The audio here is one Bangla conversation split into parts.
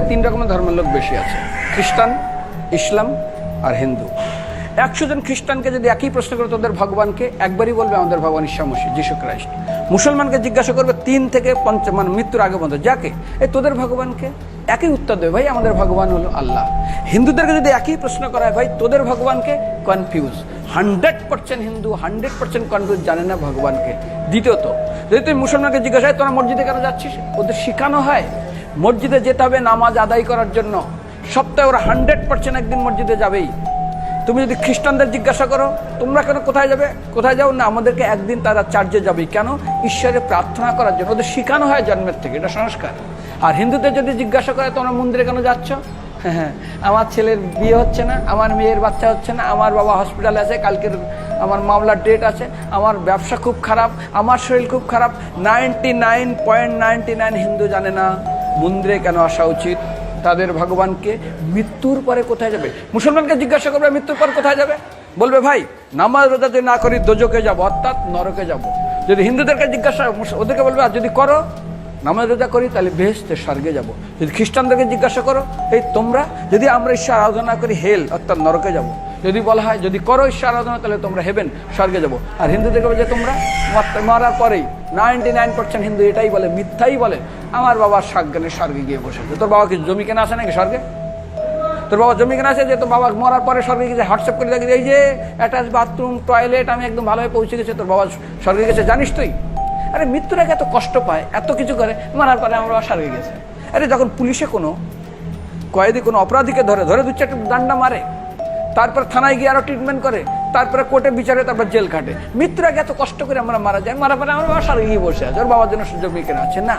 তিন রকমের ধর্মের লোক বেশি আছে, খ্রিস্টান, ইসলাম আর হিন্দু। 100 জন খ্রিস্টানকে যদি একই প্রশ্ন করে তোদের ভগবানকে, একবারই বলবে আমাদের ভগবান ঈসা মসিহ, যিশু ক্রাইস্ট। মুসলমানকে জিজ্ঞাসা করবে 3 থেকে 5 মানে মৃত্যুর আগে পর্যন্ত, যাকে এই তোদের ভগবানকে, একই উত্তর দেবে, ভাই আমাদের ভগবান হলো আল্লাহ। হিন্দুদেরকে যদি একই প্রশ্ন করা হয়, ভাই তোদের ভগবানকে, কনফিউজ। 100% হিন্দু 100% কনফিউজ, জানে না ভগবানকে। দ্বিতীয়ত, যদি তুই মুসলমানকে জিজ্ঞাসা হয় তোরা মসজিদে কেন যাচ্ছিস, ওদের শেখানো হয় মসজিদে যেতে হবে নামাজ আদায় করার জন্য। সপ্তাহে ওরা 100% একদিন মসজিদে যাবেই। তুমি যদি খ্রিস্টানদের জিজ্ঞাসা করো তোমরা কেন কোথায় যাবে, কোথায় যাও না, আমাদেরকে একদিন তারা চার্চে যাবে। কেন? ঈশ্বরে প্রার্থনা করার জন্য। ওদের শেখানো হয় জন্মের থেকে, এটা সংস্কার। আর হিন্দুদের যদি জিজ্ঞাসা করে তোমরা মন্দিরে কেন যাচ্ছ, হ্যাঁ আমার ছেলের বিয়ে হচ্ছে না, আমার মেয়ের বাচ্চা হচ্ছে না, আমার বাবা হসপিটালে আছে, কালকের আমার মামলার ডেট আছে, আমার ব্যবসা খুব খারাপ, আমার শরীর খুব খারাপ। 99.99 হিন্দু জানে না মন্দিরে কেন আসা উচিত, তাদের ভগবানকে মৃত্যুর পরে কোথায় যাবে। মুসলমানকে জিজ্ঞাসা করবে মৃত্যুর পর কোথায় যাবে, বলবে ভাই নামাজ রোজা যদি না করি দোজকে যাব, অর্থাৎ নরকে যাব। যদি হিন্দুদেরকে জিজ্ঞাসা, ওদেরকে বলবে আর যদি করো নামাজ রোজা করি তাহলে বেহেশতে স্বর্গে যাব। যদি খ্রিস্টানদেরকে জিজ্ঞাসা করো, এই তোমরা যদি আমরা ঈশ্বর আরাধনা করি হেল অর্থাৎ নরকে যাব। যদি বলা হয় যদি করো ঈশ্বর আরাধনা তাহলে তোমরা হেভেন স্বর্গে যাব। আর হিন্দুদেরকে বলে যে তোমরা মরার পরেই 99% হিন্দু এটাই বলে, মিথ্যাই বলে, আমার বাবার সাজ্ঞানে স্বর্গে গিয়ে বসেছে। তোর বাবা কি জমি কেনা আছে নাকি স্বর্গে? তোর বাবা জমি কেনা আছে যে তোর বাবা মরার পরে স্বর্গে গেছে হোয়াটসঅ্যাপ করে দেখি এই যে অ্যাটাচ বাথরুম টয়লেট আমি একদম ভালোভাবে পৌঁছে গেছে, তোর বাবা স্বর্গে গেছে জানিস তুই? আরে মৃত্যুর আগে এত কষ্ট পায়, এত কিছু করে, মারার পরে আমার বাবা স্বর্গে গেছে। আরে যখন পুলিশে কোনো কয়েদি কোনো অপরাধীকে ধরে 2-4টা ডান্ডা মারে, তারপর থানায় গিয়ে আরো ট্রিটমেন্ট করে, তারপরে কোর্টে বিচারে, তারপর জেল কাটে। মৃত্যুর আগে এত কষ্ট করে আমরা মারা যাই, মারা পরে আমার বাবা স্বর্গে গিয়ে বসে আছে, ওর বাবার জন্য জমি কেনা আছে না,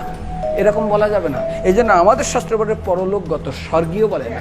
এরকম বলা যাবে না। এই জন্য আমাদের শাস্ত্র বলে পরলোকগত, স্বর্গীয় বলে না।